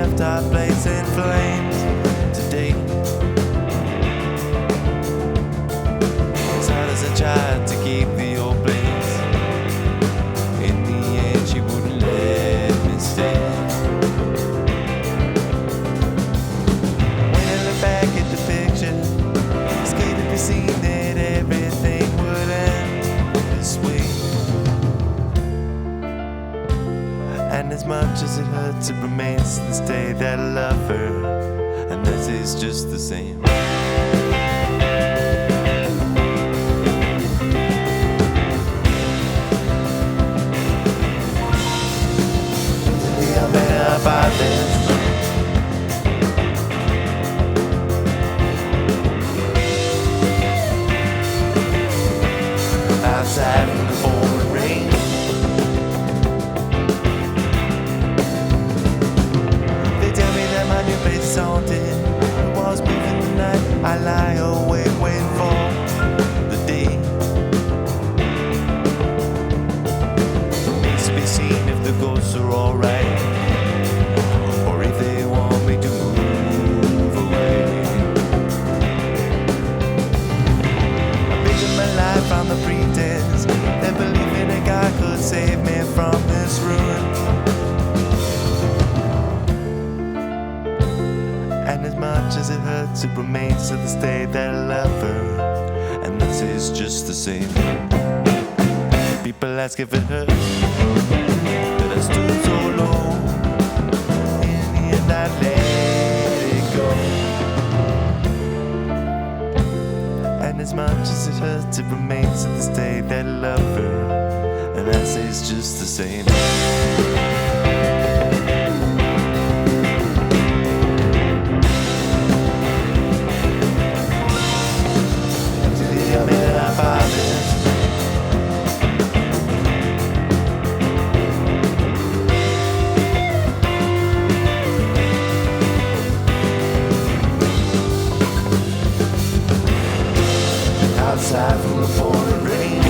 left our place in flames today. As hard as I tried to keep the old place, in the end she wouldn't let me stay. When I look back at the picture, it's good to be seen that everything would end this way. And as much as it hurts, it remains to this day that I love her, and this is just the same. The Alameda Apartments, outside in the pouring rain. They tell me that my new place is haunted. The walls move in the night. I lie awake waiting for the day. Needs to be seen if the ghosts are alright, or if they want me to move away. I'm building my life from the pretense that believing a God could save me from this ruin. And as much as it hurts, it remains to this day that I love her, and this is just the same. People ask if it hurts that I stood so low. In the end I let it go. And as much as it hurts, it remains to this day that I love her, and I say it's just the same. To the Alameda Apartments, outside from the pouring rain.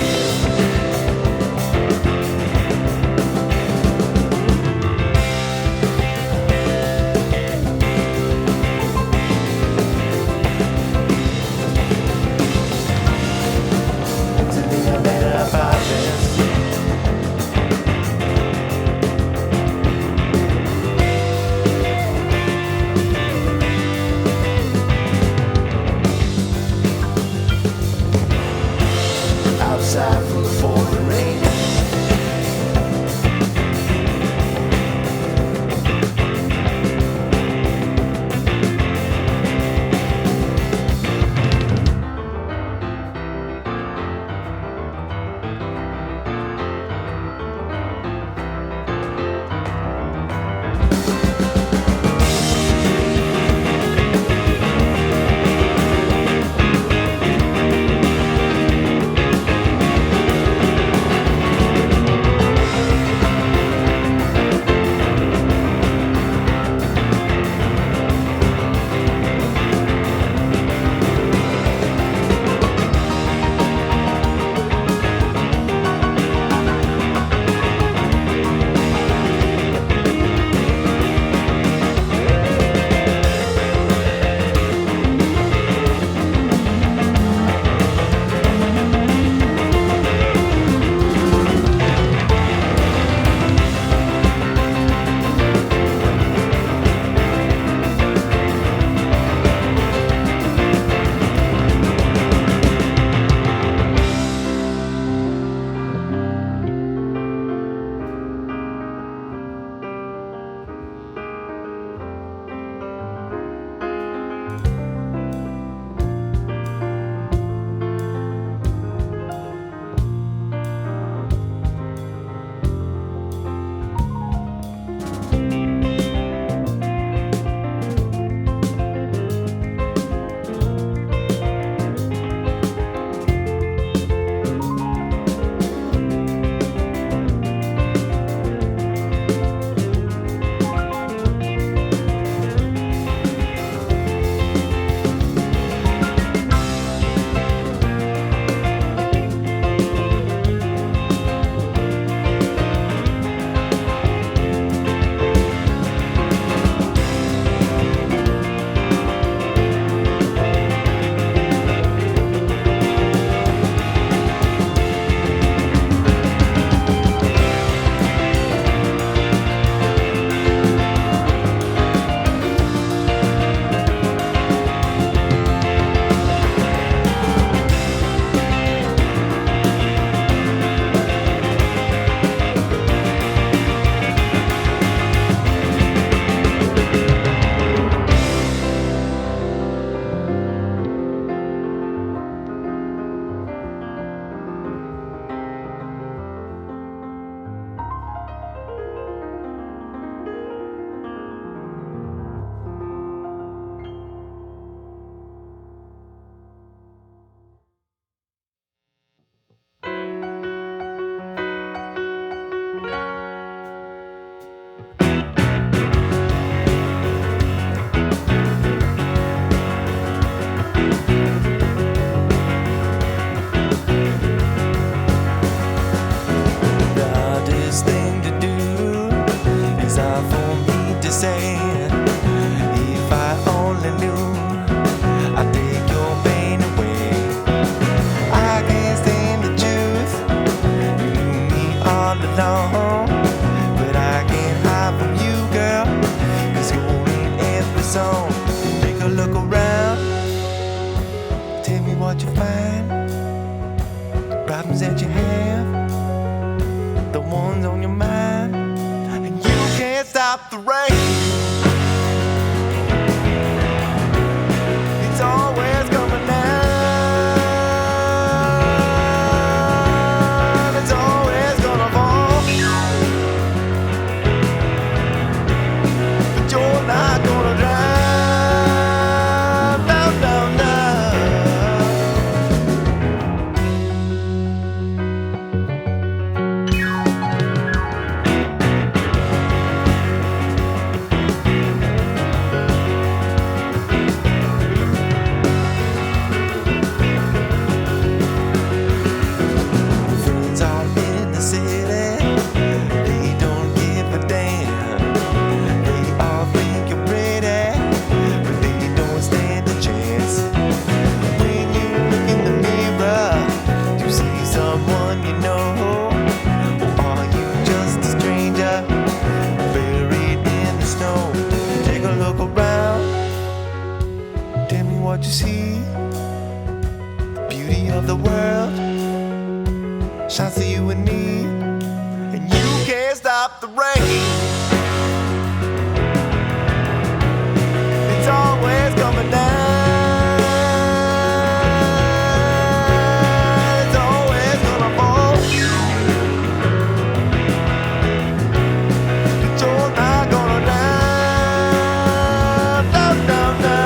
for me to say. If I only knew, I'd take your pain away. I can't stand the truth, you knew me all along, but I can't hide from you, girl, 'cause you're in every song. Take a look around, tell me what you find. Problems that you have, the ones on your mind, and you can't stop the rain. It's always coming down. It's always gonna fall, but you're not gonna drown. No, no, no. Friends all in the city, they don't give a damn. They all think you're pretty, but they don't stand a chance. When you look in the mirror, you see someone you know, or are you just a stranger buried in the snow? Take a look around, tell me what you see. The beauty of the world shines to you and me, and you can't stop the rain. It's always coming down. It's always gonna fall, but you're not gonna drown. No, no, no.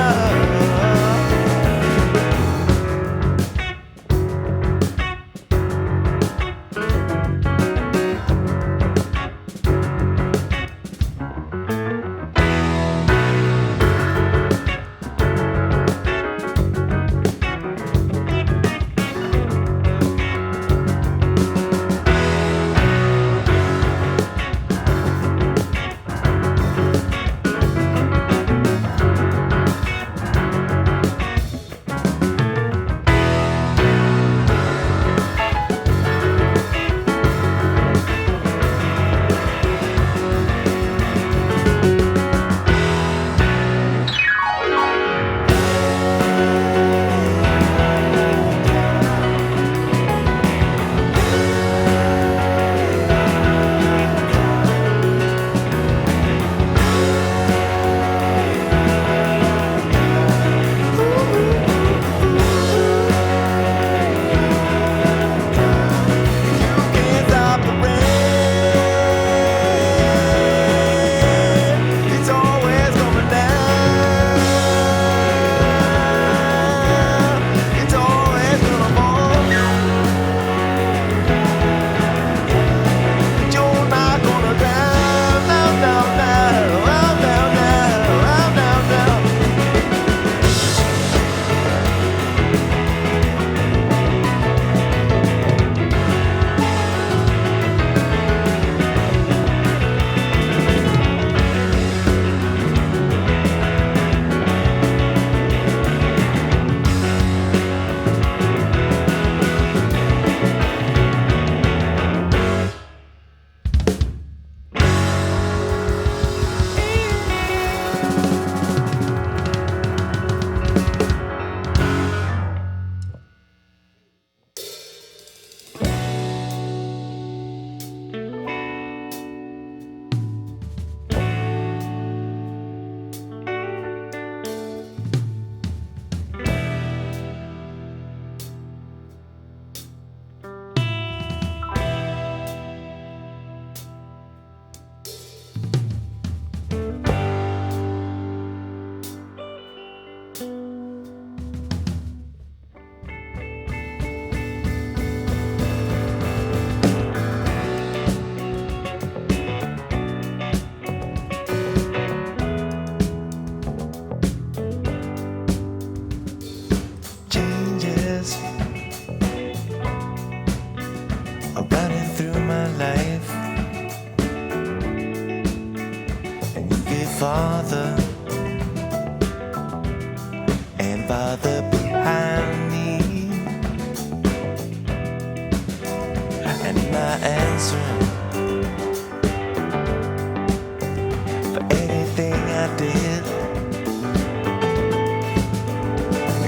father and father behind me, and my answer for anything I did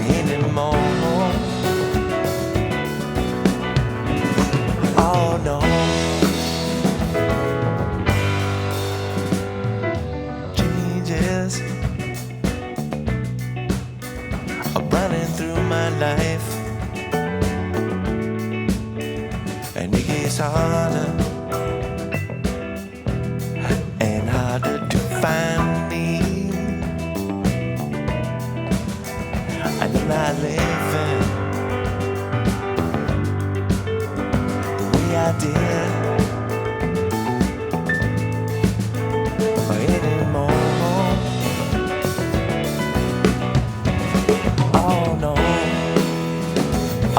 anymore. Oh no. Running through my life, and it gets harder and harder to find me. I'm not living the way I did anymore.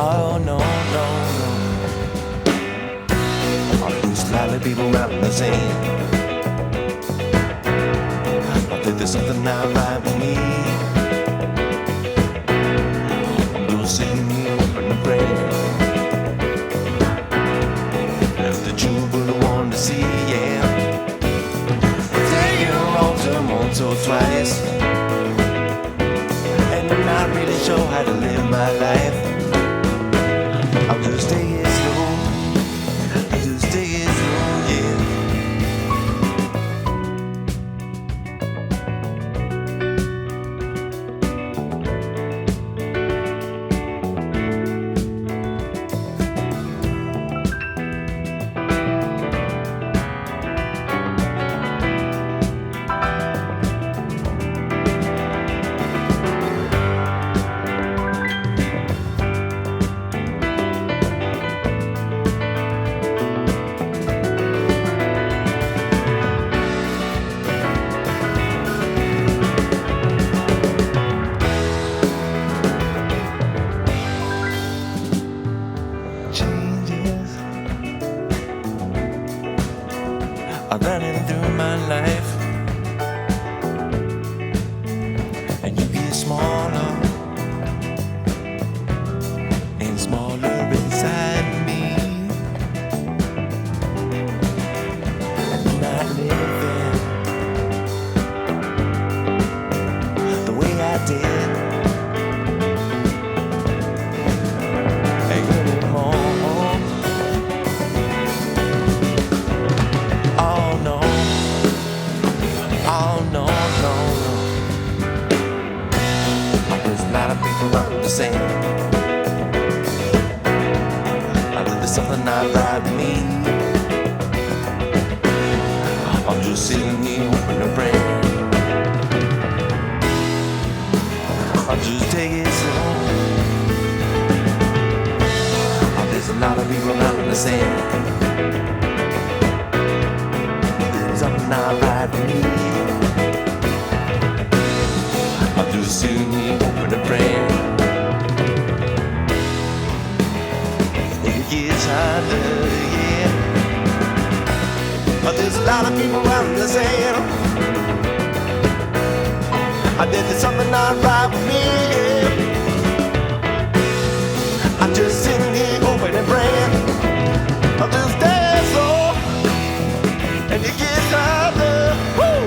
Oh no, no, no. All these lively people out in the sand. I think there's something not right with me. I'm just sitting here open and praying. The truth I want to see, yeah. Taking her wrong turn once or twice, and I'm not really sure how to live my life. I'll just take it slow, I'll just take it slow, yeah. I'm running through my life, and you get smaller and smaller inside me. I'm not living the way I did anymore. Oh no, no, no. There's a lot of people out the same. I think there's something not right with me. I'm just sitting here hoping and praying. I'll just take it slow. There's a lot of people out the same. There's something not right with me. I'm just sitting here hoping and praying. It gets harder, yeah. But there's a lot of people around the same. I did there's something not right with me, yeah. I'm just sitting here hoping and praying. I'll just stay slow, and it gets harder. Woo!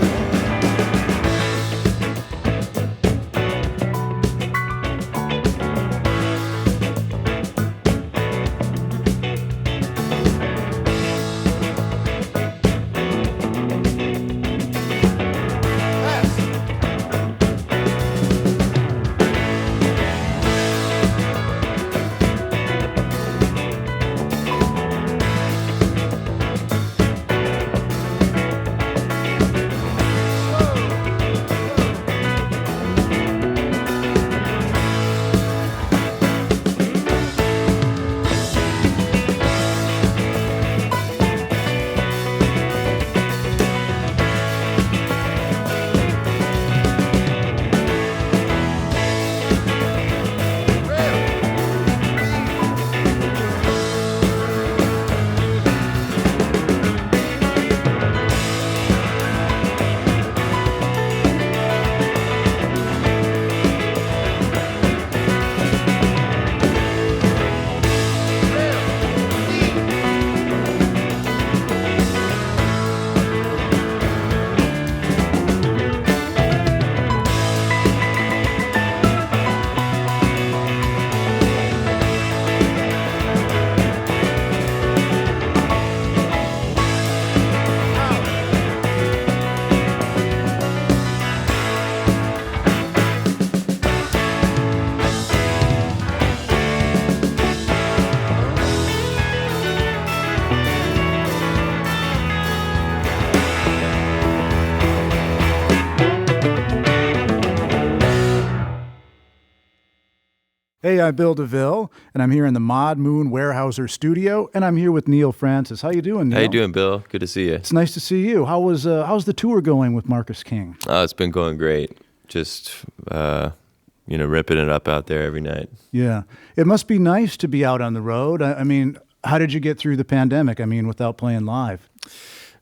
Hey, I'm Bill DeVille, and I'm here in the Mod Moon Warehouser studio, and I'm here with Neal Francis. How you doing, Neal? How you doing, Bill? Good to see you. It's nice to see you. How's the tour going with Marcus King? It's been going great. Just, ripping it up out there every night. Yeah. It must be nice to be out on the road. I mean, how did you get through the pandemic? I mean, without playing live?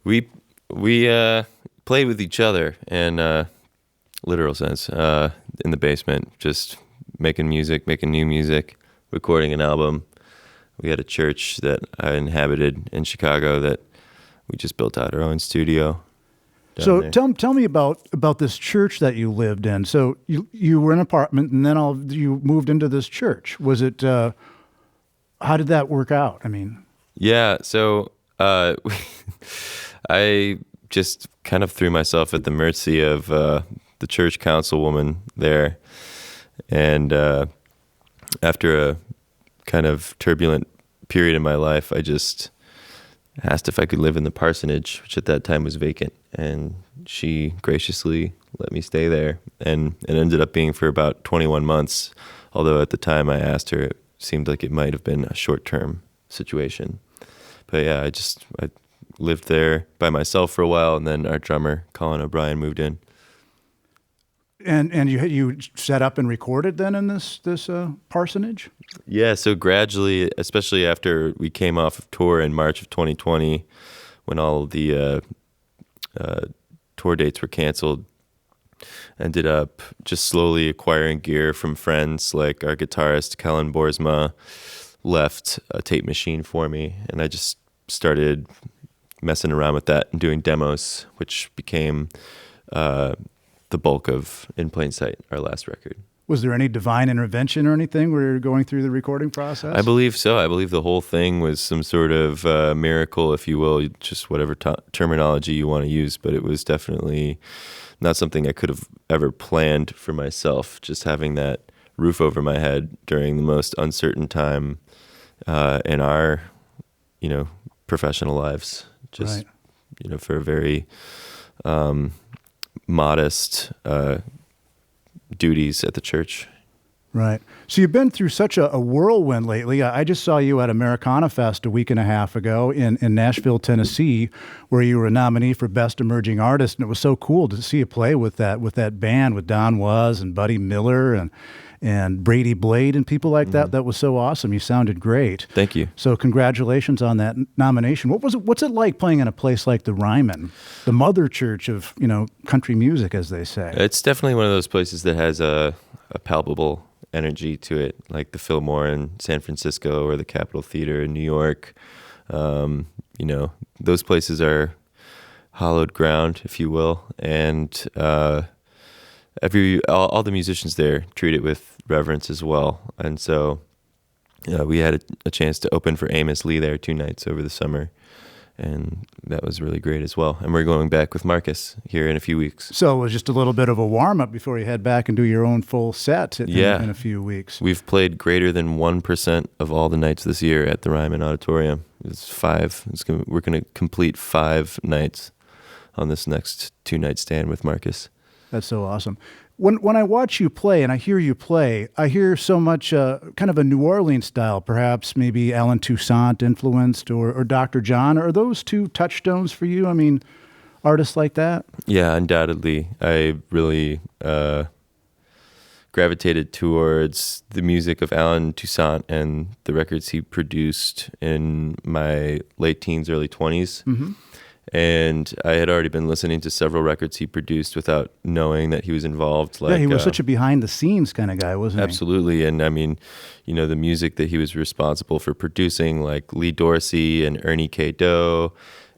We played with each other in literal sense in the basement, just making music, making new music, recording an album. We had a church that I inhabited in Chicago that we just built out our own studio. So tell me about this church that you lived in. So you were in an apartment, and then you moved into this church. Was it? How did that work out? I mean, yeah. So I just kind of threw myself at the mercy of the church councilwoman there. And after a kind of turbulent period in my life, I just asked if I could live in the parsonage, which at that time was vacant. And she graciously let me stay there. And it ended up being for about 21 months, although at the time I asked her, it seemed like it might have been a short-term situation. But yeah, I lived there by myself for a while, and then our drummer, Collin O'Brien, moved in. And you set up and recorded then in this parsonage? Yeah, so gradually, especially after we came off of tour in March of 2020, when all of the tour dates were canceled, ended up just slowly acquiring gear from friends. Like our guitarist, Kellen Boersma, left a tape machine for me, and I just started messing around with that and doing demos, which became the bulk of In Plain Sight, our last record. Was there any divine intervention or anything where you're going through the recording process? I believe so. I believe the whole thing was some sort of miracle, if you will, just whatever terminology you want to use. But it was definitely not something I could have ever planned for myself, just having that roof over my head during the most uncertain time in our, professional lives. Just, right. For a very modest duties at the church. Right. So you've been through such a whirlwind lately. I just saw you at Americana Fest a week and a half ago in Nashville, Tennessee, where you were a nominee for Best Emerging Artist, and it was so cool to see you play with that band with Don Was and Buddy Miller and Brady Blade and people like that. That was so awesome. You sounded great. Thank you. So congratulations on that nomination. What's it like playing in a place like the Ryman, the mother church of, country music, as they say? It's definitely one of those places that has a palpable energy to it, like the Fillmore in San Francisco or the Capitol Theater in New York. Those places are hallowed ground, if you will, and all the musicians there treat it with reverence as well. And so we had a chance to open for Amos Lee there 2 nights over the summer, and that was really great as well. And we're going back with Marcus here in a few weeks. So it was just a little bit of a warm-up before you head back and do your own full set in a few weeks. We've played greater than 1% of all the nights this year at the Ryman Auditorium. It's 5. We're going to complete 5 nights on this next 2-night stand with Marcus. That's so awesome. When I watch you play and I hear you play, I hear so much kind of a New Orleans style, perhaps maybe Alan Toussaint influenced or Dr. John. Are those 2 touchstones for you? I mean, artists like that? Yeah, undoubtedly. I really gravitated towards the music of Alan Toussaint and the records he produced in my late teens, early 20s. Mm-hmm. And I had already been listening to several records he produced without knowing that he was involved. Yeah, he was such a behind-the-scenes kind of guy, wasn't he? Absolutely. And I mean, the music that he was responsible for producing, like Lee Dorsey and Ernie K. Doe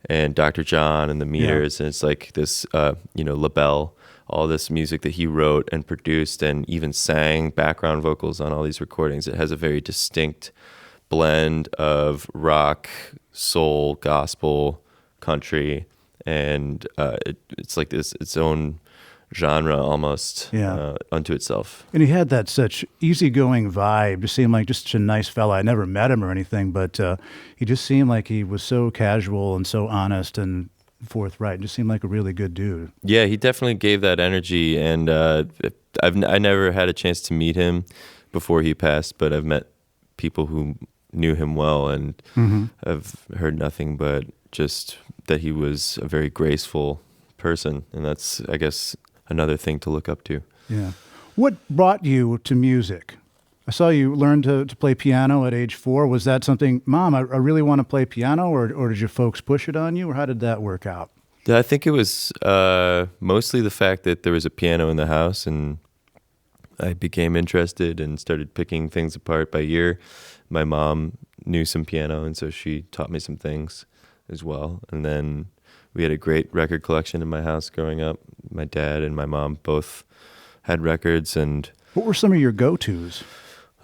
and Dr. John and the Meters. Yeah. And it's like this, LaBelle, all this music that he wrote and produced and even sang background vocals on all these recordings. It has a very distinct blend of rock, soul, gospel, country, and it's like its own genre almost unto itself. And he had that such easygoing vibe. Just seemed like just such a nice fella. I never met him or anything, but he just seemed like he was so casual and so honest and forthright. Just seemed like a really good dude. Yeah, he definitely gave that energy, and I never had a chance to meet him, before he passed, but I've met people who knew him well, and I've heard nothing but just that he was a very graceful person, and that's, I guess, another thing to look up to. Yeah. What brought you to music? I saw you learn to play piano at age 4. Was that something, Mom, I really want to play piano, or did your folks push it on you, or how did that work out? Yeah, I think it was mostly the fact that there was a piano in the house, and I became interested and started picking things apart by ear. My mom knew some piano, and so she taught me some things as well. And then we had a great record collection in my house growing up. My dad and my mom both had records. And what were some of your go-tos?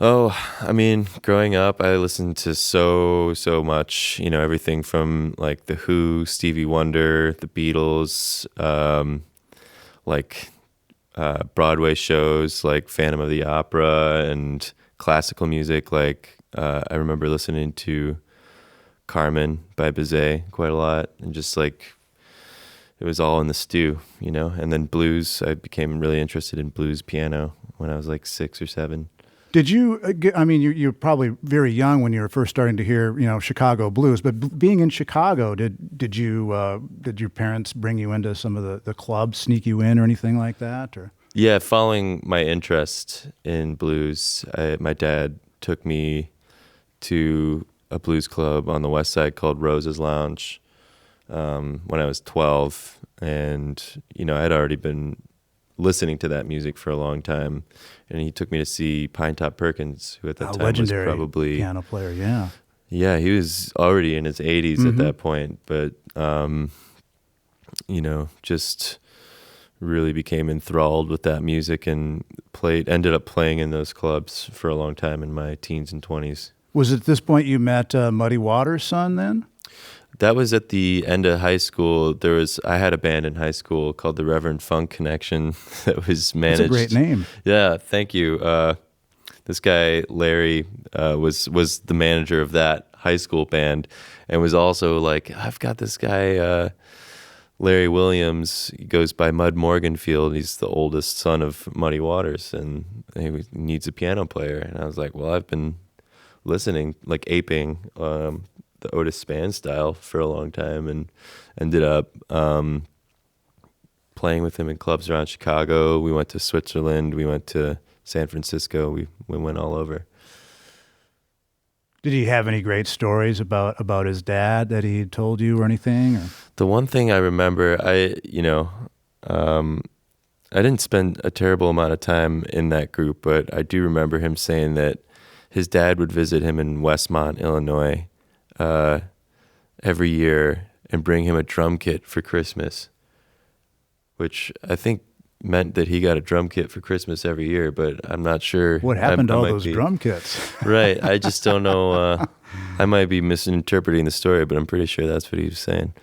Oh, I mean, growing up, I listened to so much, everything from like The Who, Stevie Wonder, The Beatles, Broadway shows like Phantom of the Opera, and classical music. Like I remember listening to Carmen by Bizet quite a lot, and just like it was all in the stew, And then blues, I became really interested in blues piano when I was like 6 or 7. Did you, you're probably very young when you were first starting to hear, Chicago blues, but being in Chicago, did your parents bring you into some of the clubs, sneak you in or anything like that? Or? Yeah, following my interest in blues, my dad took me to a blues club on the west side called Rose's Lounge when I was 12. And, I'd already been listening to that music for a long time. And he took me to see Pinetop Perkins, who at that time legendary was probably piano player, yeah. Yeah, he was already in his 80s at that point, but just really became enthralled with that music and ended up playing in those clubs for a long time in my teens and 20s. Was it at this point you met Muddy Waters' son then? That was at the end of high school. I had a band in high school called the Reverend Funk Connection that was managed. That's a great name. Yeah, thank you. This guy Larry was the manager of that high school band, and was also like, I've got this guy Larry Williams. He goes by Mud Morganfield. He's the oldest son of Muddy Waters, and he needs a piano player. And I was like, well, I've been listening, like aping the Otis Spann style for a long time, and ended up playing with him in clubs around Chicago. We went to Switzerland. We went to San Francisco. We went all over. Did he have any great stories about his dad that he told you or anything? Or? The one thing I remember, I didn't spend a terrible amount of time in that group, but I do remember him saying that his dad would visit him in Westmont, Illinois, every year and bring him a drum kit for Christmas, which I think meant that he got a drum kit for Christmas every year, but I'm not sure. What happened to all those drum kits? Right. I just don't know. I might be misinterpreting the story, but I'm pretty sure that's what he was saying.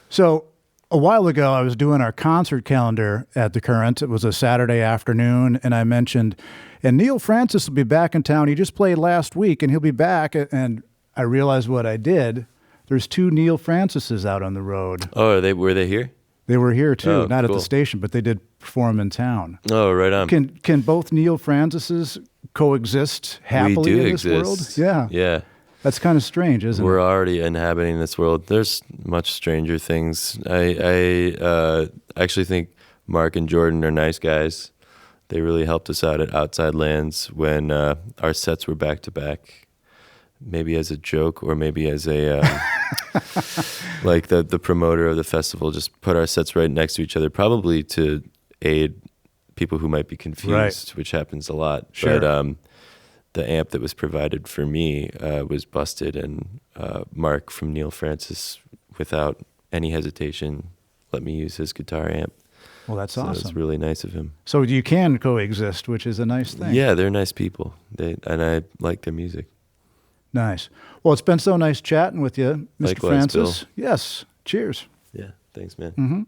So a while ago, I was doing our concert calendar at the Current. It was a Saturday afternoon, and I mentioned, and Neal Francis will be back in town. He just played last week, and he'll be back. And I realized what I did. There's 2 Neal Francises out on the road. Oh, were they here? They were here too, Oh, not cool. at the station, but they did perform in town. Oh, right on. Can both Neal Francises coexist happily in this world? Yeah. Yeah. That's kind of strange, isn't We're it? already inhabiting this world. There's much stranger things. I actually think Mark and Jordan are nice guys. They really helped us out at Outside Lands when our sets were back to back. Maybe as a joke, or maybe as a like the promoter of the festival just put our sets right next to each other, probably to aid people who might be confused, Right. which happens a lot. Sure. But the amp that was provided for me was busted, and Mark from Neal Francis, without any hesitation, let me use his guitar amp. Well, that's So awesome. it's really nice of him. So you can coexist, which is a nice thing. Yeah, they're nice people. And I like their music. Nice. Well, it's been so nice chatting with you, Mr. Likewise, Francis. Yes. Cheers. Yeah, thanks, man. Mm-hmm.